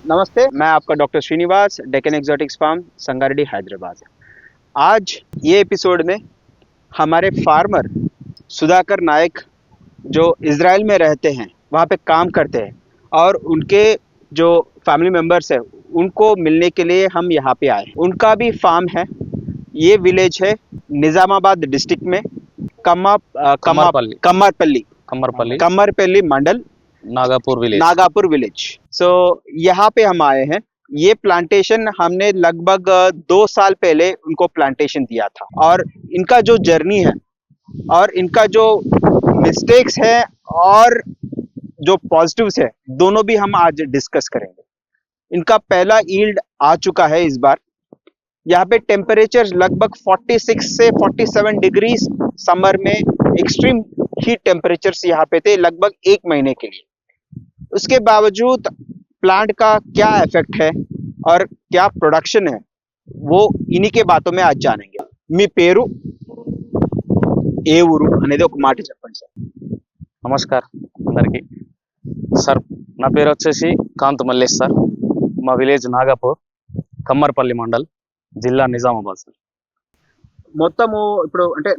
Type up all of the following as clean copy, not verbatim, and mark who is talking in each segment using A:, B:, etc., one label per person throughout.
A: नमस्ते, मैं आपका doctor Srinivas, Deccan exotics farm, Sangareddy, Hyderabad. आज ये एपिसोड में हमारे फार्मर सुधाकर नायक जो इज़राइल में रहते हैं, वहाँ पे काम करते हैं और उनके जो फैमिली मेम्बर्स हैं उनको मिलने के लिए हम यहाँ पे आए। उनका भी फार्म है। ये विलेज है निज़ामाबाद डिस्ट्रिक्ट में, कम्मरपल्ली मंडल, नागापुर विलेज। सो यहाँ पे हम आए हैं। ये प्लांटेशन हमने लगभग 2 साल पहले उनको प्लांटेशन दिया था और इनका जो जर्नी है और इनका जो मिस्टेक्स है और जो पॉजिटिव्स है, दोनों भी हम आज डिस्कस करेंगे। इनका पहला यील्ड आ चुका है इस बार। यहाँ पे टेम्परेचर लगभग 46 से 47 डिग्री समर में एक्सट्रीम हीट टेम्परेचर्स यहाँ पे थे लगभग 1 महीने के लिए। उसके बावजूद प्लांट का क्या इफेक्ट है और क्या प्रोडक्शन है, वो इन्हीं के बातों में आज जानेंगे। మీ పేరు, ఏ ఊరు అనేది ఒక మాట చెప్పండి సార్.
B: నమస్కారం అందరికి సార్. నా పేరు వచ్చేసి కాంత్ మల్లేష్ సార్. మా విలేజ్ నాగాపూర్, కమ్మర్పల్లి మండల్, జిల్లా నిజామాబాద్ సార్.
A: మొత్తము ఇప్పుడు అంటే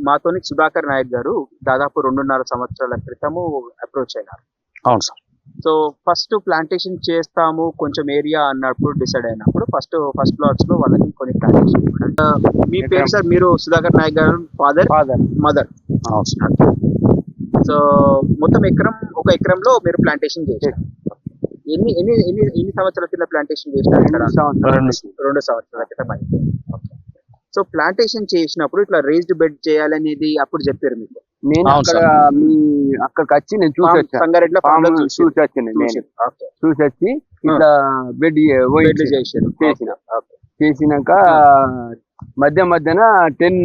A: మాతోని సుధాకర్ నాయక్ గారు దాదాపు 2.5 సంవత్సరాల క్రితము అప్రోచ్ అయినారు.
B: అవును సార్.
A: సో ఫస్ట్ ప్లాంటేషన్ చేస్తాము కొంచెం ఏరియా అన్నప్పుడు డిసైడ్ అయినప్పుడు ఫస్ట్ ప్లాట్స్ లో వాళ్ళకి కొన్ని ప్లాంటేషన్. మీ పేరు సార్? మీరు సుధాకర్ నాయక్ గారు ఫాదర్, మదర్. సో మొత్తం ఒక ఎకరంలో మీరు ప్లాంటేషన్ చేశారు. ఎన్ని సంవత్సరాల కింద ప్లాంటేషన్ చేసినారు ఇక్కడ? 2 సంవత్సరాల క్రితం అయితే. సో ప్లాంటేషన్ చేసినప్పుడు ఇట్లా రేజ్డ్ బెడ్ చేయాలనేది అప్పుడు చెప్పారు మీకు?
C: నేను అక్కడికి వచ్చి నేను చూసి వచ్చి ఇట్లా బెడ్ చేసినాక మధ్యన 10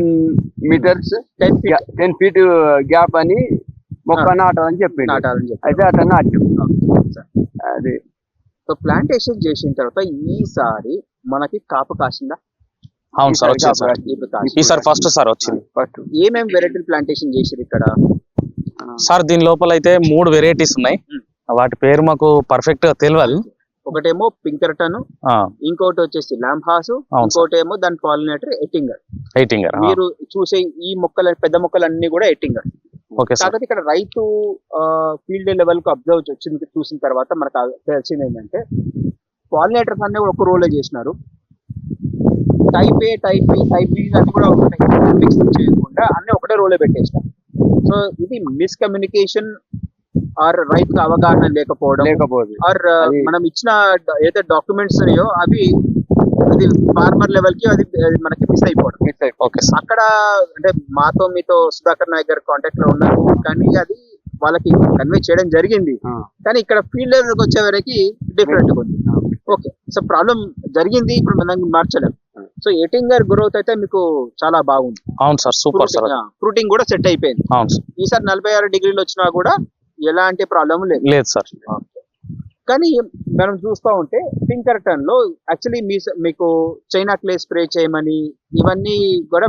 C: మీటర్స్ 10 ఫీట్ గ్యాప్ అని మొక్క నాటాలని చెప్పి అయితే అట్లా నాటాం. అదే.
B: సో
A: ప్లాంటేషన్ చేసిన తర్వాత ఈసారి మనకి కాపు కాసిందా?
B: అవును సార్, వచ్చింది సార్. ఈసారి ఫస్ట్ సార్ వచ్చింది.
A: ఏమేమి వెరైటీ ప్లాంటేషన్ చేశారు ఇక్కడ
B: సార్? దీని లోపల అయితే 3 వెరైటీస్ ఉన్నాయి. వాటి పేరు మాకు పర్ఫెక్ట్ గా తెలియదు.
A: ఒకటేమో పింకర్టన్, ఇంకోటి వచ్చేసి ల్యాంబ్హాస్, ఇంకోటి ఏమో దాని పాలినేటర్ ఎట్టింగర్. మీరు చూసే ఈ మొక్కలు, పెద్ద మొక్కలు అన్ని కూడా ఎట్టింగర్. కాకపోతే ఇక్కడ రైతు ఫీల్డ్ లెవెల్ కు అబ్జర్వ్ చూసిన తర్వాత మనకు తెలిసింది ఏంటంటే పాలినేటర్స్ అన్ని కూడా ఒక రోలే చేసినారు. టైప్ ఏ, టైప్ బి అన్ని కూడా మిక్స్ చేయకుండా అన్ని ఒకటే రోలే పెట్టేసినారు. సో ఇది మిస్కమ్యూనికేషన్ ఆర్ రైతుకు అవగాహన లేకపోవడం, ఆర్ మనం ఇచ్చిన ఏదైతే డాక్యుమెంట్స్ ఉన్నాయో అది ఫార్మర్ లెవెల్ కి అది మనకి మిస్ అయిపోవడం. అక్కడ అంటే మీతో సుధాకర్ నాయక్ గారు కాంటాక్ట్ లో ఉన్నారు, కానీ అది వాళ్ళకి కన్వే చేయడం జరిగింది. కానీ ఇక్కడ ఫీల్డ్ లెవెల్కి వచ్చే వరకు డిఫరెంట్ గా ఉంది. ఓకే, సో ప్రాబ్లం జరిగింది, ఇప్పుడు మనం మార్చలేం. సో ఎట్టింగర్ గ్రోత్ అయితే మీకు చాలా బాగుంది.
B: అవును సార్, సూపర్ సార్.
A: ఫ్రూటింగ్ కూడా సెట్ అయిపోయింది.
B: అవును సార్.
A: ఈసారి 46 డిగ్రీలు వచ్చినా కూడా ఎలాంటి ప్రాబ్లం లేదు
B: సార్.
A: కానీ మనం చూస్తూ ఉంటే పింకర్టన్ లో యాక్చువల్లీ మీకు చైనా క్లే స్ప్రే చేయమని ఇవన్నీ కూడా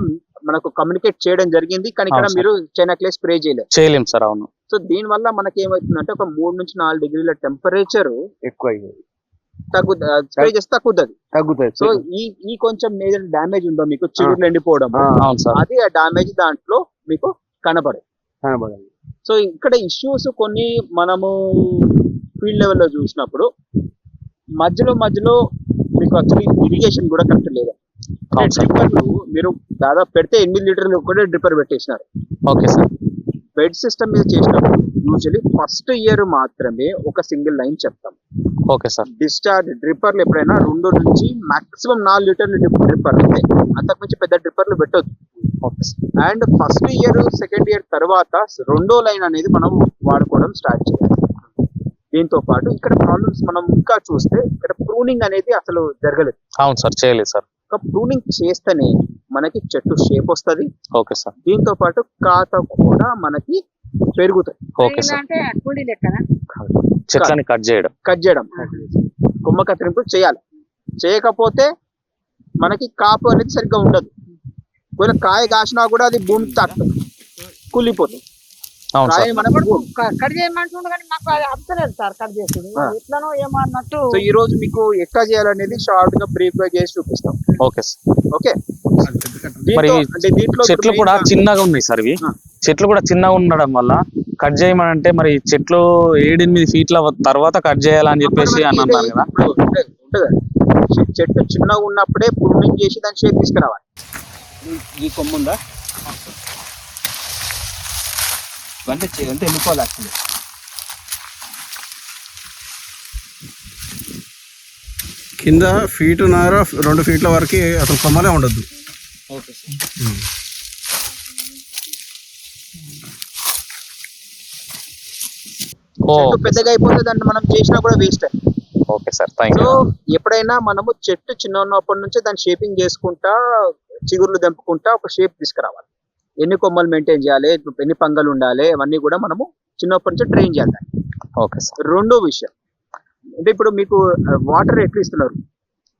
A: మనకు కమ్యూనికేట్ చేయడం జరిగింది. కానీ ఇక్కడ మీరు చైనా క్లే స్ప్రే చేయలేం
B: సార్. అవును.
A: సో దీని వల్ల మనకి ఏమవుతుందంటే ఒక 3 నుంచి 4 డిగ్రీల టెంపరేచర్ ఎక్కువ స్ప్రే చేస్తే తగ్గుతుంది. సో ఈ కొంచెం మేజర్ డ్యామేజ్ ఉందో మీకు, చిగుర్లు ఎండిపోవడం, అది ఆ డ్యామేజ్ దాంట్లో మీకు కనబడదు. సో ఇక్కడ ఇష్యూస్ కొన్ని మనము ఫీల్డ్ లెవెల్లో చూసినప్పుడు మధ్యలో మీకు యాక్చువల్లీ ఇరిగేషన్ కూడా కరెక్ట్ లేదు. డ్రిప్పర్లు మీరు దాదాపు పెడితే 8 లీటర్లు ఒకటే డ్రిప్పర్ పెట్టేసినారు.
B: Okay sir.
A: బెడ్ సిస్టమ్ మీద చేసినప్పుడు యూజువల్లీ ఫస్ట్ ఇయర్ మాత్రమే ఒక సింగిల్ లైన్ చెప్తాం.
B: Okay sir.
A: డిశ్చార్జ్ డ్రిప్పర్లు ఎప్పుడైనా 2 నుంచి మాక్సిమం 4 లీటర్లు డ్రిప్పర్ అంటే అంతకుమించి పెద్ద డ్రిప్పర్లు పెట్టొద్దు. And first year, second year తర్వాత 2వ లైన్ అనేది మనం వాడుకోవడం స్టార్ట్ చేయాలి. దీంతో పాటు ఇక్కడ ప్రాబ్లమ్స్ మనం ఇంకా చూస్తే ఇక్కడ ప్రూనింగ్ అనేది అసలు జరగలేదు.
B: అవును సార్, చేయలేదు సార్.
A: ప్రూనింగ్ చేస్తేనే మనకి చెట్టు షేప్ వస్తుంది.
B: Okay sir.
A: దీంతో పాటు కాత కూడా మనకి పెరుగుతాయి.
B: Okay sir. చెట్లని కట్ చేయడం
A: కొమ్మ కత్తిరింపు చేయాలి. చేయకపోతే మనకి కాపు అనేది సరిగ్గా ఉండదు. కాయ కాసినా కూడా అది భూమికి తాకుతుంది, కుళ్ళిపోతుంది.
B: అవును సార్.
A: కాయని మనం
D: కట్ చేయమంటుండే కానీ మాకు అది అర్థలేదు సార్ కట్ చేసుడు ఇట్లానో ఏమో అన్నట్టు.
A: సో ఈ రోజు మీకు ఎట్లా చేయాలనేది షార్ట్ గా బ్రీఫ్ గా చేసి చూపిస్తాం.
B: Okay sir.
A: ఓకే,
B: మరి
A: అంటే దీంట్లో
B: చెట్లు కూడా చిన్నగా ఉన్నాయి సార్ ఇవి. చెట్లు కూడా చిన్నగా ఉండడం వల్ల కట్ చేయమని అంటే మరి చెట్లు 7-8 ఫీట్ల తర్వాత కట్ చేయాలని చెప్పేసి అని అన్నారు కదా.
A: చెట్టు చిన్నగా ఉన్నప్పుడే ప్రూనింగ్ చేసి దాని షేప్ తీసుకురావాలి. ఈ కొమ్ము ఉందా అంటే ఎన్నుకోవాలి యాక్చువల్లీ.
E: కింద 1.5 2 ఫీట్ల వరకు అసలు కొమ్మలే ఉండద్దు.
A: Okay sir. చెట్టు పెద్దగా అయిపోతే దాన్ని మనం చేసినా కూడా waste.
B: Okay sir, thank
A: so
B: you.
A: ఎప్పుడైనా మనము చెట్టు చిన్న ఉన్నప్పటి నుంచి దాన్ని షేపింగ్ చేసుకుంటా చిగుర్లు తెంపుకుంటా ఒక షేప్ తీసుకురావాలి. ఎన్ని కొమ్మలు మెయింటైన్ చేయాలి, ఎన్ని పంగలు ఉండాలి, అవన్నీ కూడా మనము చిన్నప్పటి నుంచి ట్రైన్ చేయాలి.
B: Okay sir.
A: రెండో విషయం అంటే ఇప్పుడు మీకు వాటర్ ఎట్లా ఇస్తున్నారు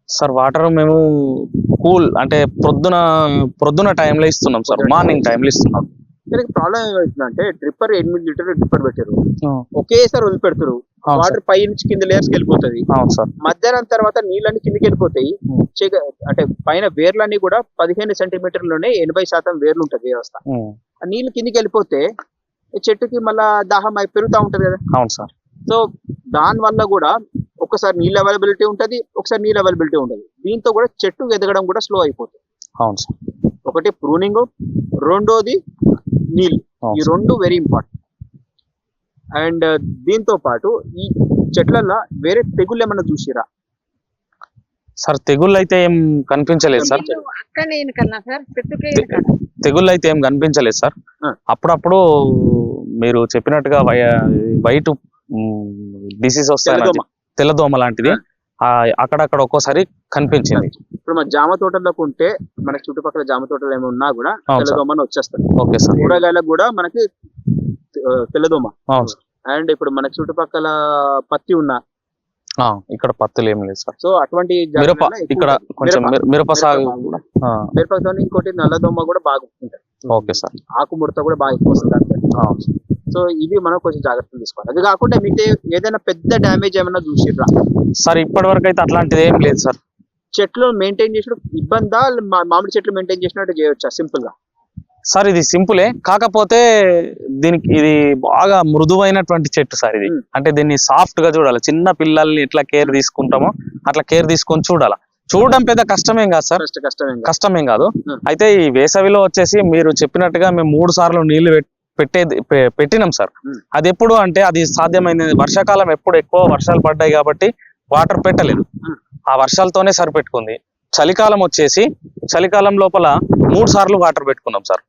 B: సార్? వాటర్ మేము కూల్ అంటే ప్రొద్దున టైంలో ఇస్తున్నాం సార్, మార్నింగ్ టైంలో ఇస్తున్నాం.
A: దీనికి ప్రాబ్లం ఏమవుతుందంటే డ్రిప్పర్ 8 లీటర్ డ్రిప్పర్ పెట్టారు, ఒకేసారి వదిలిపెడతారు, వాటర్ పై నుంచి కింద లేయర్స్కి వెళ్ళిపోతుంది.
B: అవును సార్.
A: మధ్యాహ్నం తర్వాత నీళ్ళని కిందకి వెళ్ళిపోతాయి. అంటే పైన వేర్లన్నీ కూడా 15 సెంటీమీటర్లోనే 80% వేర్లు ఉంటుంది వ్యవస్థ. ఆ నీళ్ళు కిందికి వెళ్ళిపోతే చెట్టుకి మళ్ళా దాహం పెరుగుతూ ఉంటది కదా.
B: అవును సార్.
A: సో దాని వల్ల కూడా ఒకసారి నీళ్ళ అవైలబిలిటీ ఉంటుంది, ఒకసారి నీళ్ళ అవైలబిలిటీ ఉంటుంది. దీంతో కూడా చెట్టు ఎదగడం కూడా స్లో అయిపోతుంది.
B: అవును సార్.
A: ఒకటి ప్రూనింగ్, రెండోది నీళ్ళు. ఈ రెండు వెరీ ఇంపార్టెంట్. అండ్ దీంతో పాటు ఈ చెట్లలో వేరే తెగుళ్ళు ఏమన్నా చూసిరా
B: సార్? తెగుళ్ళు అయితే ఏం కనిపించలేదు సార్. తెగుళ్ళు అయితే ఏం కనిపించలేదు సార్. అప్పుడప్పుడు మీరు చెప్పినట్టుగా వైట్ డిసీజ్ వస్తాయి, తెల్లదోమ లాంటిది అక్కడక్కడ ఒక్కోసారి కనిపించింది.
A: ఇప్పుడు మన జామ తోటలోకి ఉంటే మనకి చుట్టుపక్కల జామ తోటలు ఏమి ఉన్నా కూడా తెల్లదోమని వచ్చేస్తుంది.
B: Okay sir.
A: కూరగాయలకు కూడా మనకి తెల్లదోమ.
B: అవును సార్.
A: అండ్ ఇప్పుడు మనకి చుట్టుపక్కల పత్తి ఉన్నా,
B: ఇక్కడ పత్తులు ఏం లేదు సార్.
A: సో అటువంటి
B: ఇక్కడ కొంచెం మిరప సాగు,
A: మిరపతో ఇంకోటి నల్లదోమ కూడా బాగా ఉంటుంది.
B: Okay sir.
A: ఆకుముడత కూడా బాగా ఎక్కువ వస్తుంది. సో ఇవి మనం కొంచెం జాగ్రత్తలు తీసుకోవాలి. అది కాకుండా మీకు ఏదైనా పెద్ద డ్యామేజ్ ఏమైనా చూసిర్రా
B: సార్? ఇప్పటి వరకు అయితే అట్లాంటిది ఏం లేదు సార్.
A: చెట్లు మెయింటైన్ చేసిన ఇబ్బందా? మామిడి చెట్లు మెయింటైన్ చేసినట్టు చేయొచ్చా సింపుల్ గా?
B: సార్ ఇది సింపులే, కాకపోతే దీనికి ఇది బాగా మృదువైనటువంటి చెట్టు సార్ ఇది. అంటే దీన్ని సాఫ్ట్ గా చూడాలి. చిన్న పిల్లల్ని ఎట్లా కేర్ తీసుకుంటామో అట్లా కేర్ తీసుకొని చూడాలి. చూడడం పెద్ద కష్టమేం కాదు సార్, కష్టమేం కాదు. అయితే ఈ వేసవిలో వచ్చేసి మీరు చెప్పినట్టుగా మేము 3 సార్లు నీళ్లు పెట్టినాం సార్. అది ఎప్పుడు అంటే అది సాధ్యమైనది వర్షాకాలం, ఎప్పుడు ఎక్కువ వర్షాలు పడ్డాయి కాబట్టి వాటర్ పెట్టలేదు, ఆ వర్షాలతోనే సరిపెట్టుకుంది. చలికాలం వచ్చేసి చలికాలం లోపల 3 సార్లు వాటర్ పెట్టుకున్నాం సార్.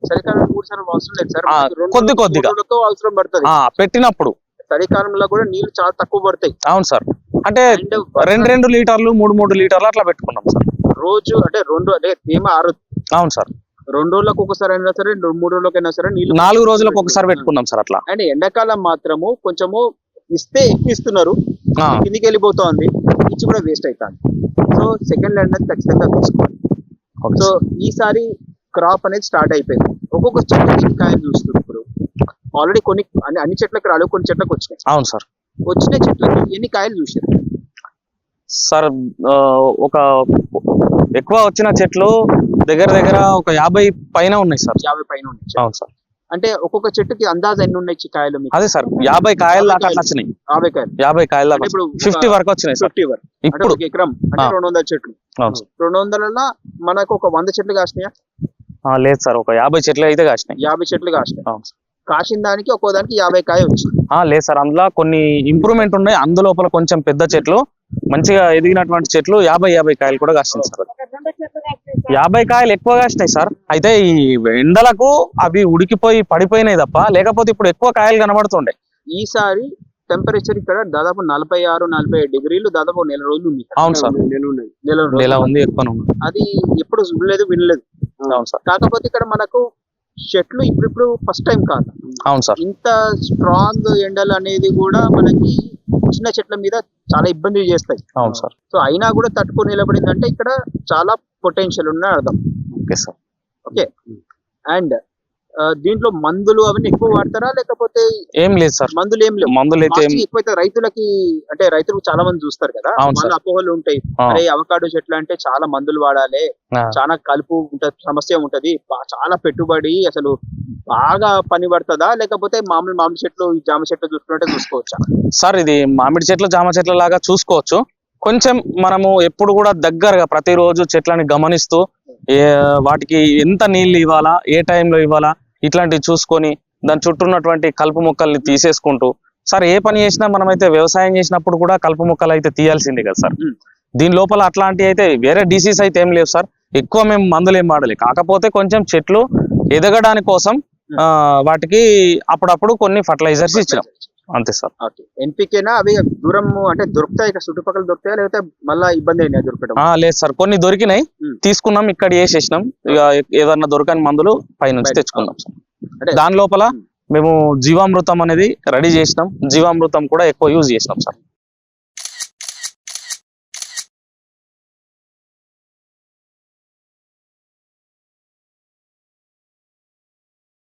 B: కొద్దిగా
A: అవసరం పడుతుంది
B: పెట్టినప్పుడు.
A: చలికాలంలో కూడా నీళ్లు చాలా తక్కువ పడతాయి.
B: అవును సార్. అంటే 2 లీటర్లు 3 లీటర్లు అట్లా పెట్టుకున్నాం సార్
A: రోజు. అంటే 2 అంటే తేమ 6.
B: అవును సార్.
A: 2 రోజులకు ఒకసారి అయినా సరే, 3 రోజులకైనా సరే నీళ్ళు
B: 4 రోజులకు ఒకసారి పెట్టుకున్నాం సార్ అట్లా.
A: అండ్ ఎండాకాలం మాత్రము కొంచెము ఇస్తే ఎక్కిస్తున్నారు, కిందికి వెళ్ళిపోతుంది, ఇచ్చి కూడా వేస్ట్ అవుతుంది. సో సెకండ్ ల్యాండ్ అనేది ఖచ్చితంగా తీసుకోవాలి. సో ఈసారి క్రాప్ అనేది స్టార్ట్ అయిపోయింది. ఒక్కొక్క చెట్లకి కాయలు చూస్తుంది. ఇప్పుడు ఆల్రెడీ కొన్ని అన్ని చెట్లకు రాలేవు, కొన్ని చెట్లకు వచ్చినాయి.
B: అవును సార్.
A: వచ్చిన చెట్లకి ఎన్ని కాయలు చూసారు
B: సార్? ఒక ఎక్కువ వచ్చిన చెట్లు దగ్గర ఒక 50 పైన ఉన్నాయి సార్.
A: 50 పైన ఉన్నాయి.
B: అవును సార్.
A: అంటే ఒక్కొక్క చెట్టుకి అందాజ ఎన్ని ఉన్నాయి కాయలు?
B: అదే సార్ 50 కాయలు దాకా వచ్చినాయి.
A: 50 కాయలు.
B: 50 కాయలు దాకా. ఇప్పుడు 50 వరకు వచ్చినాయి సార్.
A: 50 వరకు. ఇప్పుడు ఎకరం అంటే 200 చెట్లు. 200లలో మనకు ఒక 100 చెట్లు కాసినాయా?
B: లేదు సార్, ఒక 50 చెట్లు అయితే కాసినాయి.
A: 50 చెట్లు కాసినాయి. కాసిన దానికి ఒక్కో దానికి 50 కాయ వచ్చింది.
B: లేదు సార్, అందులో కొన్ని ఇంప్రూవ్మెంట్ ఉన్నాయి. అందులోపల కొంచెం పెద్ద చెట్లు, మంచిగా ఎదిగినటువంటి చెట్లు 50 కాయలు కూడా కాసినాయి సార్. 50 కాయలు ఎక్కువ కాసినాయి సార్. అయితే ఈ ఎండలకు అవి ఉడికిపోయి పడిపోయినాయి తప్ప, లేకపోతే ఇప్పుడు ఎక్కువ కాయలు కనబడుతుండే.
A: ఈసారి టెంపరేచర్ ఇక్కడ దాదాపు 46-47 డిగ్రీలు, దాదాపు 1 నెల రోజులు ఉంది.
B: అవును సార్. నెల ఉంది, ఎక్కువ. అది
A: ఎప్పుడు చూడలేదు, వినలేదు.
B: అవును సార్.
A: కాకపోతే ఇక్కడ మనకు చెట్లు ఇప్పుడు ఫస్ట్ టైం కాదు.
B: అవును సార్.
A: ఇంత స్ట్రాంగ్ ఎండలు అనేది కూడా మనకి చిన్న చెట్ల మీద చాలా ఇబ్బంది చేస్తాయి.
B: అవును సార్.
A: సో అయినా కూడా తట్టుకొని నిలబడిందంటే ఇక్కడ చాలా పొటెన్షియల్ ఉన్న అర్థం.
B: Okay sir.
A: ఓకే. అండ్ దీంట్లో మందులు అవన్నీ ఎక్కువ వాడతారా లేకపోతే
B: ఏం లేదు సార్,
A: మందులు ఏం లేవు?
B: మందులు అయితే
A: Mostly ఎక్కువైతే రైతులకి అంటే రైతులు చాలా మంది చూస్తారు కదా,
B: అవును
A: వాళ్ళ
B: సార్.
A: అపోహలు ఉంటాయి.
B: ఆ.
A: అరే అవకాడో చెట్లు అంటే చాలా మందులు వాడాలి,
B: ఆ.
A: చాలా కలుపు ఉంటది, సమస్య ఉంటది, చాలా పెట్టుబడి, అసలు బాగా పని పడుతుందా లేకపోతే మామిడి చెట్లు ఈ జామ చెట్లు చూసుకున్నట్టే చూసుకోవచ్చా?
B: సార్ ఇది మామిడి చెట్లు జామ చెట్ల లాగా చూసుకోవచ్చు. కొంచెం మనము ఎప్పుడు కూడా దగ్గరగా ప్రతిరోజు చెట్లని గమనిస్తూ వాటికి ఎంత నీళ్లు ఇవ్వాలా, ఏ టైంలో ఇవ్వాలా, ఇట్లాంటివి చూసుకొని దాని చుట్టూ ఉన్నటువంటి కలుపు మొక్కల్ని తీసేసుకుంటూ, సార్ ఏ పని చేసినా మనమైతే వ్యవసాయం చేసినప్పుడు కూడా కలుపు మొక్కలు అయితే తీయాల్సిందే కదా సార్. దీని లోపల అట్లాంటి అయితే వేరే డిసీజ్ అయితే ఏం లేవు సార్. ఎక్కువ మేము మందులు ఏం వాడాలి, కాకపోతే కొంచెం చెట్లు ఎదగడానికి కోసం వాటికి అప్పుడప్పుడు కొన్ని ఫర్టిలైజర్స్ ఇచ్చినాం అంతే సార్.
A: ఎన్పికేనా అవి దూరం అంటే దొరుకుతాయి, ఇక్కడ చుట్టుపక్కల దొరుకుతాయా లేకపోతే మళ్ళీ ఇబ్బంది అయినా దొరకడం?
B: లేదు సార్, కొన్ని దొరికినాయి, తీసుకున్నాం, ఇక్కడ వేసేసినాం. ఇక ఏదన్నా దొరకని మందులు పైనుంచి తెచ్చుకున్నాం సార్. దాని లోపల మేము జీవామృతం అనేది రెడీ చేసినాం, జీవామృతం కూడా ఎక్కువ యూజ్ చేసినాం సార్.